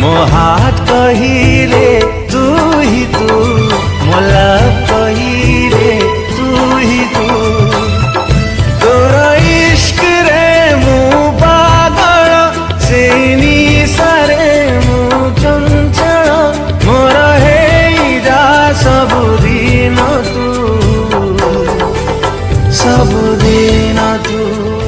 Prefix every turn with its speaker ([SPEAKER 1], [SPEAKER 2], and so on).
[SPEAKER 1] मो हाथ कहिले तू ही तू, मो लव कहिले तू ही तू। तोर इश्क रे मु पागल, से निशारे मु चंचल, मोर हेइरा सबुदिन तू, सबुदिन तू।